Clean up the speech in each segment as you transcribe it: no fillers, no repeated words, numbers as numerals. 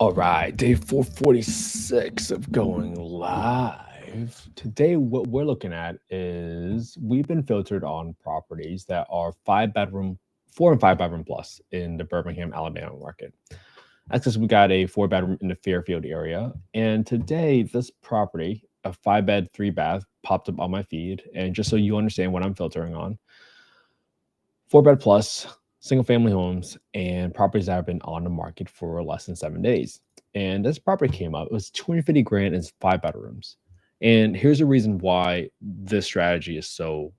All right, day 446 of going live. Today, what we're looking at is we've been filtered on properties that are 5 bedroom, 4 and 5 bedroom plus in the Birmingham, Alabama market. That's because we got a 4 bedroom in the Fairfield area. And today, this property, a 5 bed, 3 bath, popped up on my feed. And just so you understand what I'm filtering on, 4 bed plus, single family homes, and properties that have been on the market for less than 7 days. And this property came up. It was 250 grand and it's 5 bedrooms. And here's the reason why this strategy is so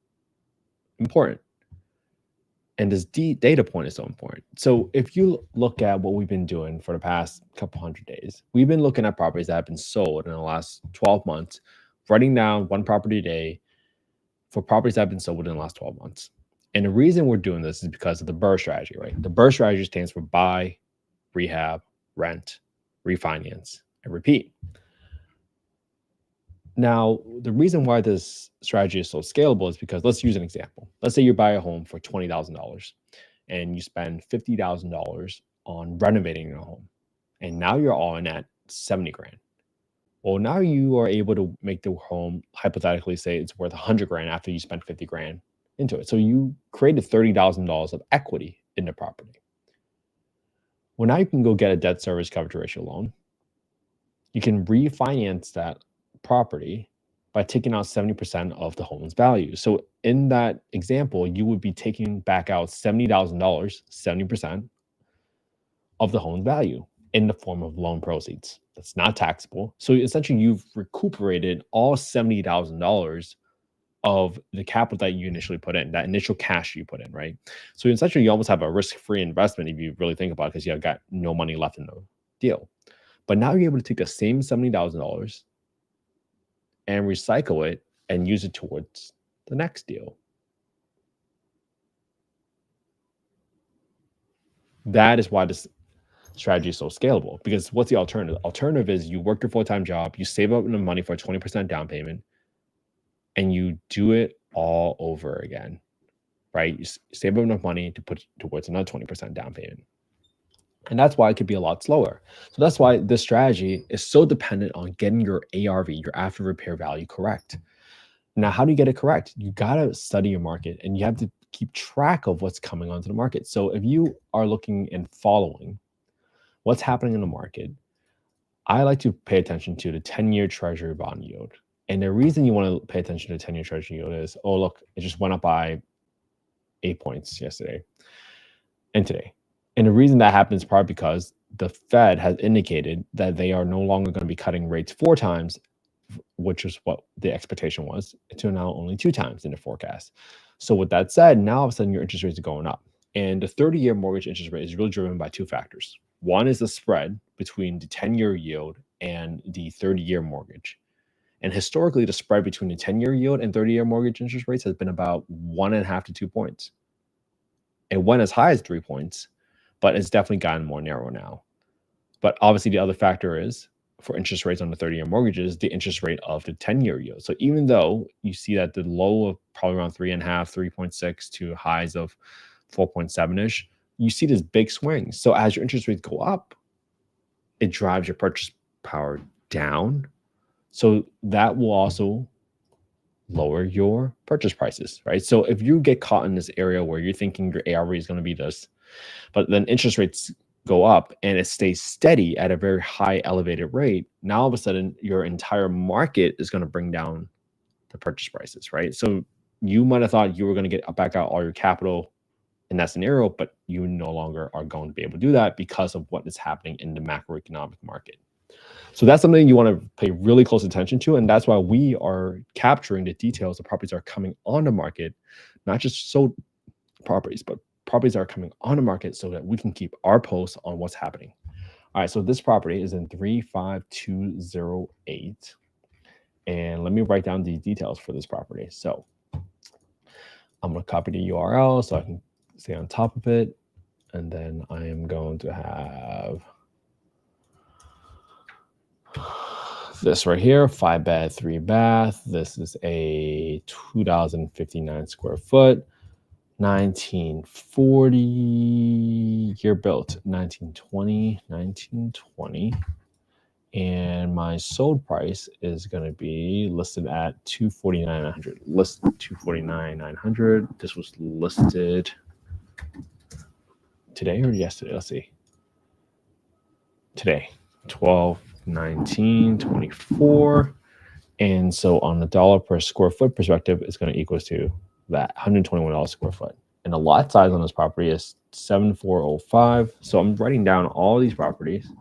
important. And this data point is so important. So if you look at what we've been doing for the past couple hundred days, we've been looking at properties that have been sold in the last 12 months, writing down one property a day for properties that have been sold within the last 12 months. And the reason we're doing this is because of the BRRRR strategy, right? The BRRRR strategy stands for buy, rehab, rent, refinance, and repeat. Now, the reason why this strategy is so scalable is because let's use an example. Let's say you buy a home for $20,000 and you spend $50,000 on renovating your home. And now you're all in at 70 grand. Well, now you are able to make the home, hypothetically say it's worth 100 grand after you spent 50 grand into it. So you created $30,000 of equity in the property. Well, now you can go get a debt service coverage ratio loan. You can refinance that property by taking out 70% of the home's value. So in that example, you would be taking back out $70,000, 70% of the home value in the form of loan proceeds. That's not taxable. So essentially you've recuperated all $70,000 of the capital that you initially put in, that initial cash you put in, right? So essentially you almost have a risk-free investment if you really think about it, because you've got no money left in the deal. But now you're able to take the same $70,000 and recycle it and use it towards the next deal. That is why this strategy is so scalable, because what's the alternative? Alternative is you work your full-time job, you save up enough money for a 20% down payment, and you do it all over again, right? You save up enough money to put towards another 20% down payment. And that's why it could be a lot slower. So that's why this strategy is so dependent on getting your ARV, your after repair value, correct. Now, how do you get it correct? You got to study your market and you have to keep track of what's coming onto the market. So if you are looking and following what's happening in the market, I like to pay attention to the 10-year treasury bond yield. And the reason you want to pay attention to 10-year treasury yield is, oh, look, it just went up by 8 points yesterday and today. And the reason that happens is probably because the Fed has indicated that they are no longer going to be cutting rates 4 times, which is what the expectation was, to now only 2 times in the forecast. So with that said, now all of a sudden your interest rates are going up. And the 30-year mortgage interest rate is really driven by 2 factors. One is the spread between the 10-year yield and the 30-year mortgage. And historically, the spread between the 10-year yield and 30-year mortgage interest rates has been about 1.5 to 2 points. It went as high as 3 points, but it's definitely gotten more narrow now. But obviously, the other factor is for interest rates on the 30-year mortgages, the interest rate of the 10-year yield. So even though you see that the low of probably around 3.5, 3.6 to highs of 4.7-ish, you see this big swing. So as your interest rates go up, it drives your purchase power down. So that will also lower your purchase prices, right? So if you get caught in this area where you're thinking your ARV is going to be this, but then interest rates go up and it stays steady at a very high elevated rate, now all of a sudden your entire market is going to bring down the purchase prices, right? So you might have thought you were going to get back out all your capital in that scenario, but you no longer are going to be able to do that because of what is happening in the macroeconomic market. So that's something you want to pay really close attention to. And that's why we are capturing the details of properties that are coming on the market, not just sold properties, but properties that are coming on the market so that we can keep our pulse on what's happening. All right, so this property is in 35208. And let me write down the details for this property. So I'm going to copy the URL so I can stay on top of it. And then I am going to have this right here, 5 bed, 3 bath. This is a 2,059 square foot, 1940 year built, 1920. And my sold price is going to be listed at 249,900. List 249,900. This was listed today or yesterday. Let's see. Today, 12/19/24. And so on the dollar per square foot perspective, it's going to equal to that $121 square foot. And the lot size on this property is 7405. So I'm writing down all these properties.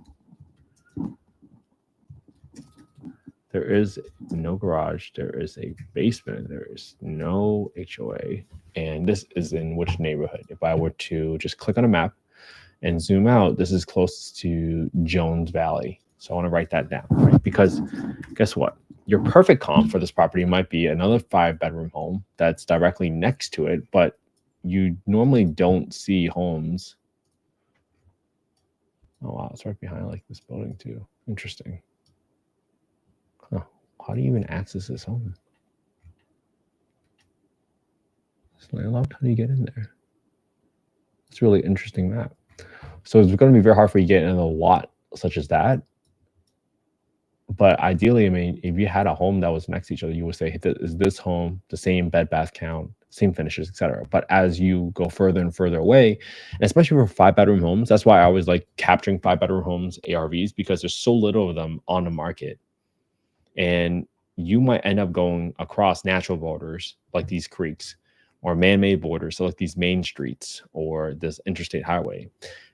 There is no garage. There is a basement. There is no HOA. And this is in which neighborhood? If I were to just click on a map and zoom out, this is closest to Jones Valley. So I want to write that down, right? Because guess what? Your perfect comp for this property might be another 5-bedroom home that's directly next to it, but you normally don't see homes. Oh, wow. It's right behind like this building too. Interesting. Huh. How do you even access this home? It's landlocked. How do you get in there? It's a really interesting map. So it's going to be very hard for you to get in a lot such as that. But ideally, I mean, if you had a home that was next to each other, you would say, is this home the same bed, bath count, same finishes, etc. But as you go further and further away, and especially for 5-bedroom homes, that's why I always like capturing 5-bedroom homes ARVs, because there's so little of them on the market. And you might end up going across natural borders like these creeks, or man-made borders, so like these main streets or this interstate highway.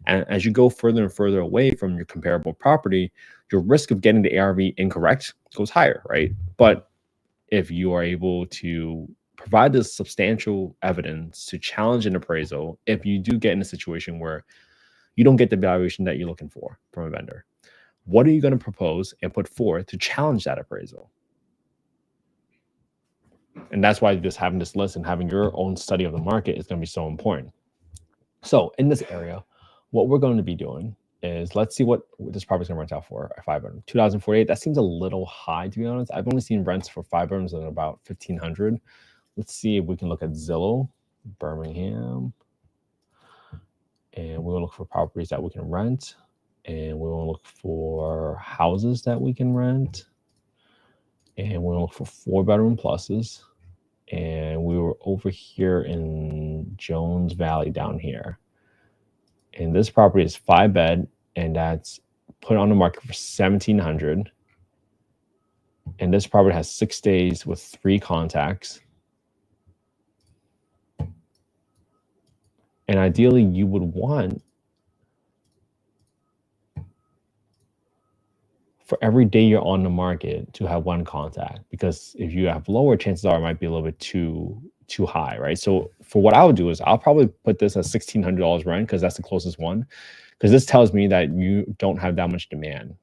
And as you go further and further away from your comparable property, your risk of getting the ARV incorrect goes higher, right? But if you are able to provide this substantial evidence to challenge an appraisal, if you do get in a situation where you don't get the valuation that you're looking for from a vendor, what are you going to propose and put forth to challenge that appraisal? And that's why just having this list and having your own study of the market is going to be so important. So in this area, what we're going to be doing is, let's see what this property is going to rent out for a 5-bedroom. 2048. That seems a little high, to be honest. I've only seen rents for 5-bedrooms at about 1,500. Let's see if we can look at Zillow, Birmingham, and we'll look for properties that we can rent, and we'll look for houses that we can rent, and we'll look for 4-bedroom pluses. And we were over here in Jones Valley down here. And this property is 5-bed, and that's put on the market for 1,700. And this property has 6 days with 3 contacts. And ideally, you would want, for every day you're on the market, to have 1 contact, because if you have lower, chances are it might be a little bit too high, right? So for what I would do is I'll probably put this at $1,600 rent, because that's the closest one, because this tells me that you don't have that much demand,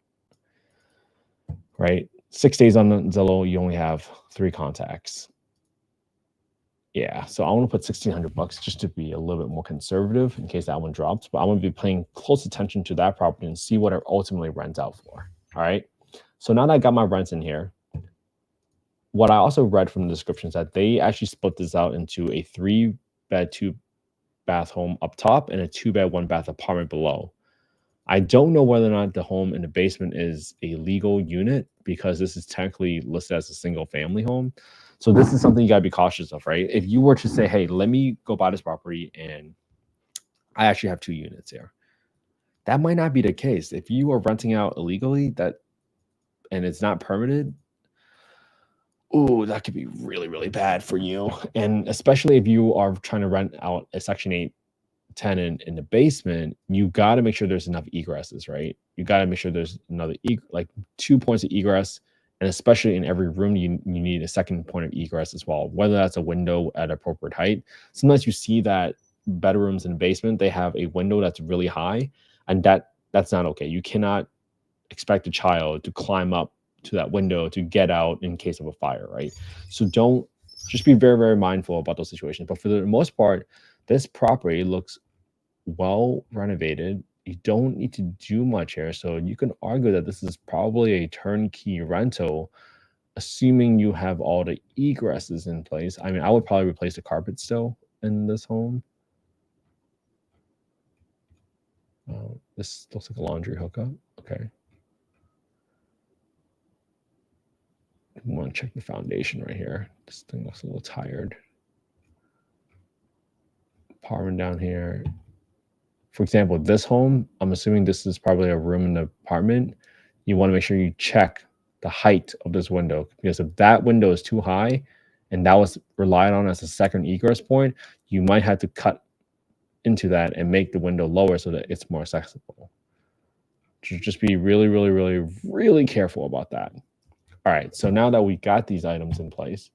right? 6 days on the Zillow, you only have 3 contacts. Yeah, so I want to put $1,600 just to be a little bit more conservative in case that one drops. But I want to be paying close attention to that property and see what it ultimately rents out for. All right. So now that I got my rents in here, what I also read from the description is that they actually split this out into a 3-bed, 2-bath home up top and a 2-bed, 1-bath apartment below. I don't know whether or not the home in the basement is a legal unit, because this is technically listed as a single family home. So this is something you gotta be cautious of, right? If you were to say, hey, let me go buy this property and I actually have 2 units here, that might not be the case. If you are renting out illegally and it's not permitted, oh, that could be really, really bad for you. And especially if you are trying to rent out a Section 8 tenant in the basement, you got to make sure there's enough egresses, right? You got to make sure there's another like 2 points of egress, and especially in every room you need a second point of egress as well, whether that's a window at appropriate height. Sometimes you see that bedrooms in the basement, they have a window that's really high, and that's not okay. You cannot expect a child to climb up to that window to get out in case of a fire, right? So just be very, very mindful about those situations. But for the most part, this property looks well renovated. You don't need to do much here. So you can argue that this is probably a turnkey rental, assuming you have all the egresses in place. I mean, I would probably replace the carpet still in this home. This looks like a laundry hookup. Okay. I want to check the foundation right here. This thing looks a little tired. Apartment down here. For example, this home, I'm assuming this is probably a room in the apartment. You want to make sure you check the height of this window, because if that window is too high and that was relied on as a second egress point, you might have to cut into that and make the window lower so that it's more accessible. Just be really, really, really, really careful about that. All right, so now that we got these items in place,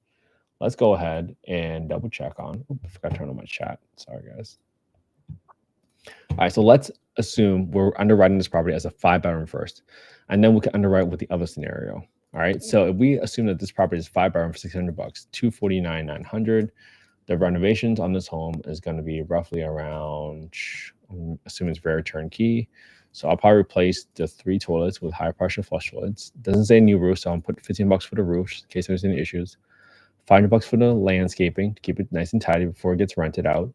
let's go ahead and double check on. I forgot to turn on my chat. Sorry, guys. All right, so let's assume we're underwriting this property as a 5-bedroom first, and then we can underwrite with the other scenario. All right, so if we assume that this property is 5-bedroom for $600, $249,900, the renovations on this home is going to be roughly around, I'm assuming it's very turnkey. So I'll probably replace the 3 toilets with high pressure flush toilets. Doesn't say new roof, so I'll put $15 for the roof in case there's any issues. $500 for the landscaping to keep it nice and tidy before it gets rented out.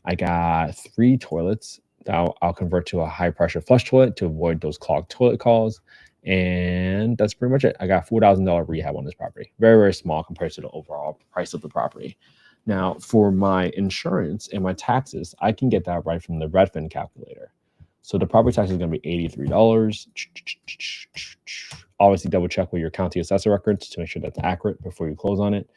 I got 3 toilets that I'll convert to a high pressure flush toilet to avoid those clogged toilet calls. And that's pretty much it. I got $4,000 rehab on this property. Very, very small compared to the overall price of the property. Now, for my insurance and my taxes, I can get that right from the Redfin calculator. So the property tax is going to be $83. Obviously, double check with your county assessor records to make sure that's accurate before you close on it.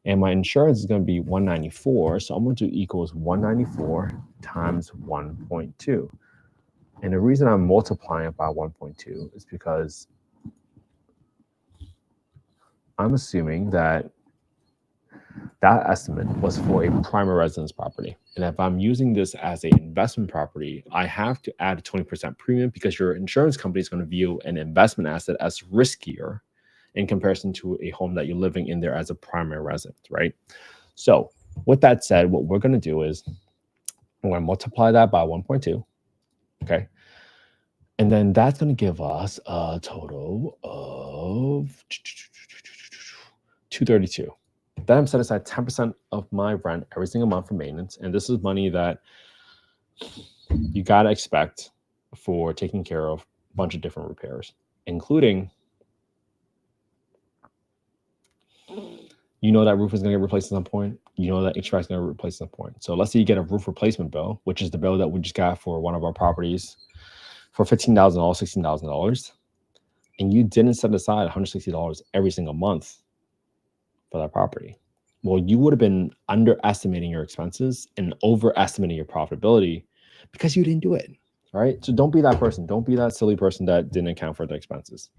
And my insurance is going to be $194. So I'm going to do equals 194 times 1.2. And the reason I'm multiplying it by 1.2 is because I'm assuming that that estimate was for a primary residence property. And if I'm using this as an investment property, I have to add a 20% premium because your insurance company is going to view an investment asset as riskier in comparison to a home that you're living in there as a primary residence, right? So with that said, what we're going to do is we're going to multiply that by 1.2, okay? And then that's going to give us a total of 232. Then I'm set aside 10% of my rent every single month for maintenance. And this is money that you got to expect for taking care of a bunch of different repairs, including, you know, that roof is going to get replaced at some point. You know that HVAC is going to get replaced at some point. So let's say you get a roof replacement bill, which is the bill that we just got for one of our properties for $15,000, $16,000. And you didn't set aside $160 every single month for that property. Well, you would have been underestimating your expenses and overestimating your profitability because you didn't do it, right? So don't be that person. Don't be that silly person that didn't account for the expenses.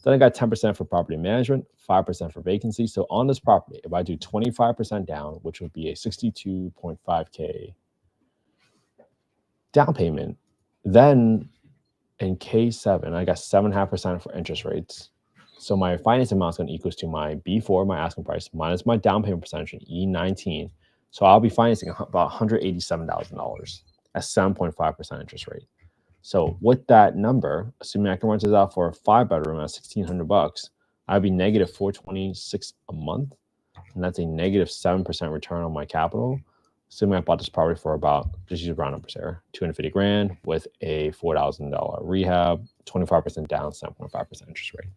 Then I got 10% for property management, 5% for vacancy. So on this property, if I do 25% down, which would be a 62.5K down payment, then in K7, I got 7.5% for interest rates. So my financing amount is going to equal to my B4, my asking price, minus my down payment percentage, E19. So I'll be financing about $187,000 at 7.5% interest rate. So with that number, assuming I can rent this out for a 5-bedroom at $1,600, I'd be negative $426 a month, and that's a negative 7% return on my capital. Assuming I bought this property for about, just use round numbers here, $250,000 with a $4,000 rehab, 25% down, 7.5% interest rate.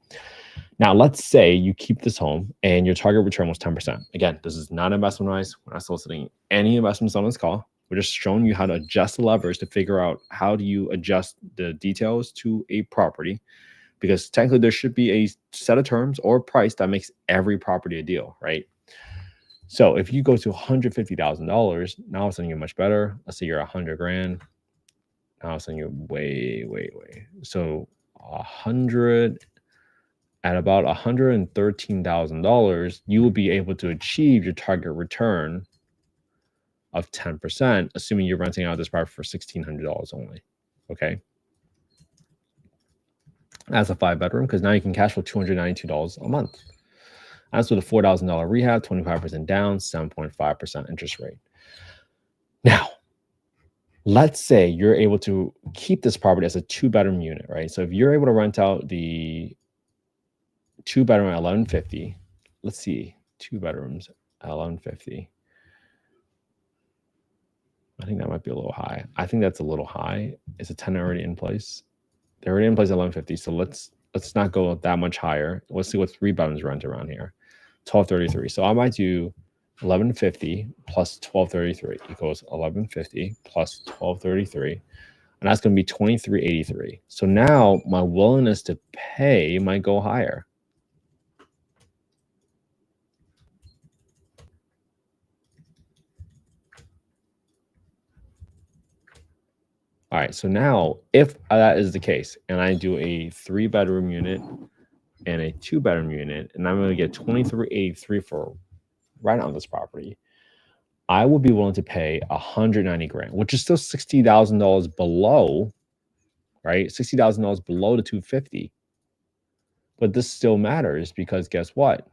Now, let's say you keep this home and your target return was 10%. Again, this is not investment advice. We're not soliciting any investments on this call. We're just showing you how to adjust the levers to figure out how do you adjust the details to a property, because technically there should be a set of terms or price that makes every property a deal, right? So if you go to $150,000, now it's something you're much better. Let's say you're $100,000. Now it's something you're way. So 100 at about $113,000, you will be able to achieve your target return of 10%, assuming you're renting out this property for $1,600 only. Okay. As a 5-bedroom, because now you can cash flow $292 a month. That's with a $4,000 rehab, 25% down, 7.5% interest rate. Now, let's say you're able to keep this property as a 2-bedroom unit, right? So if you're able to rent out the 2-bedroom at $1,150, let's see, 2 bedrooms at $1,150. I think that might be a little high. I think that's a little high. Is a tenant already in place? They're already in place at 1150. So let's not go that much higher. Let's see what 3 bedrooms rent around here. 1233. So I might do 1150 plus 1233 equals 1150 plus 1233. And that's going to be 2383. So now my willingness to pay might go higher. All right, so now if that is the case, and I do a 3-bedroom unit and a 2-bedroom unit, and I'm going to get 2383 for rent on this property, I will be willing to pay 190 grand, which is still $60,000 below, right? $60,000 below the 250. But this still matters because guess what?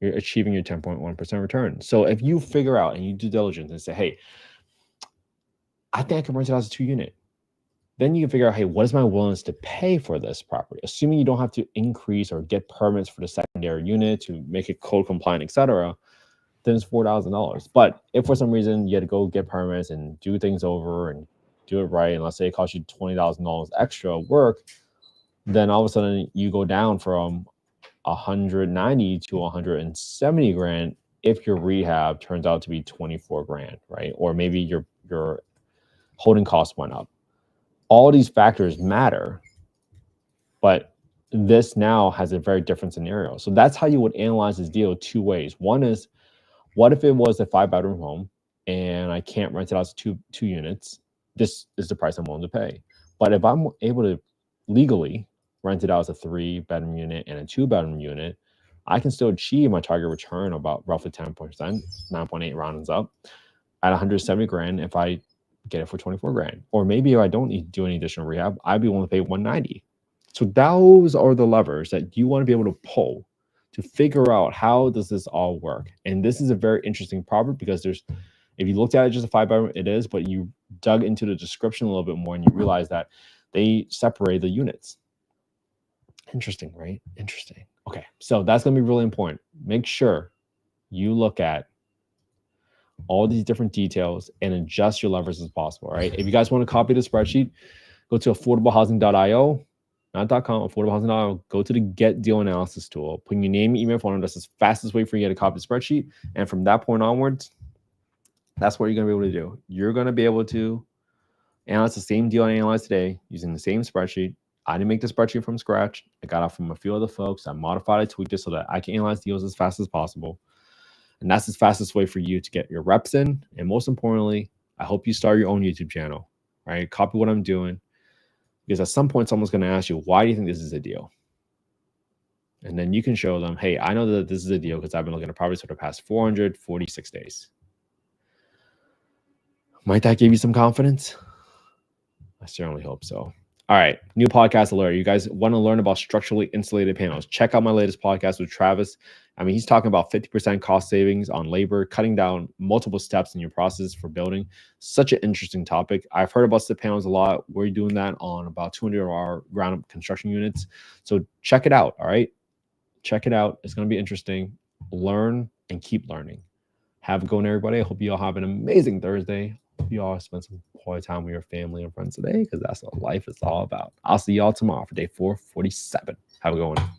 You're achieving your 10.1% return. So if you figure out and you do diligence and say, hey, I think I can rent it as a 2-unit. Then you can figure out, hey, what is my willingness to pay for this property? Assuming you don't have to increase or get permits for the secondary unit to make it code compliant, etc., then it's $4,000. But if for some reason you had to go get permits and do things over and do it right, and let's say it costs you $20,000 extra work, then all of a sudden you go down from 190 to 170 grand if your rehab turns out to be 24 grand, right? Or maybe your holding costs went up. All these factors matter, but this now has a very different scenario. So that's how you would analyze this deal 2 ways. One is, what if it was a 5-bedroom home and I can't rent it out as two units? This is the price I'm willing to pay. But if I'm able to legally rent it out as a 3-bedroom unit and a 2-bedroom unit, I can still achieve my target return about roughly 10%, 9.8 rounds up at 170 grand if I get it for 24 grand. Or maybe if I don't need to do any additional rehab, I'd be willing to pay 190. So those are the levers that you want to be able to pull to figure out how does this all work. And this is a very interesting problem because there's, if you looked at it just a 5-bedroom, it is, but you dug into the description a little bit more and you realize that they separate the units. Interesting, right? Interesting. Okay, so that's going to be really important. Make sure you look at all these different details and adjust your levers as possible, right? If you guys want to copy the spreadsheet, go to affordablehousing.io, not .com, affordablehousing.io, go to the Get Deal Analysis tool, put your name, email, phone number. That's the fastest way for you to get a copy of the spreadsheet. And from that point onwards, that's what you're going to be able to do. You're going to be able to analyze the same deal I analyzed today using the same spreadsheet. I didn't make the spreadsheet from scratch. I got it from a few other folks. I modified it, tweaked it so that I can analyze deals as fast as possible. And that's the fastest way for you to get your reps in. And most importantly, I hope you start your own YouTube channel, right? Copy what I'm doing. Because at some point, someone's going to ask you, why do you think this is a deal? And then you can show them, hey, I know that this is a deal because I've been looking at properties for the past 446 days. Might that give you some confidence? I certainly hope so. All right, new podcast alert. You guys want to learn about structurally insulated panels? Check out my latest podcast with Travis. I mean, he's talking about 50% cost savings on labor, cutting down multiple steps in your process for building. Such an interesting topic. I've heard about SIP panels a lot. We're doing that on about 200 of our ground-up construction units. So check it out, all right? Check it out. It's going to be interesting. Learn and keep learning. Have a good one, everybody. I hope you all have an amazing Thursday. Hope you all spend some quality time with your family and friends today because that's what life is all about. I'll see y'all tomorrow for day 447. Have a good one.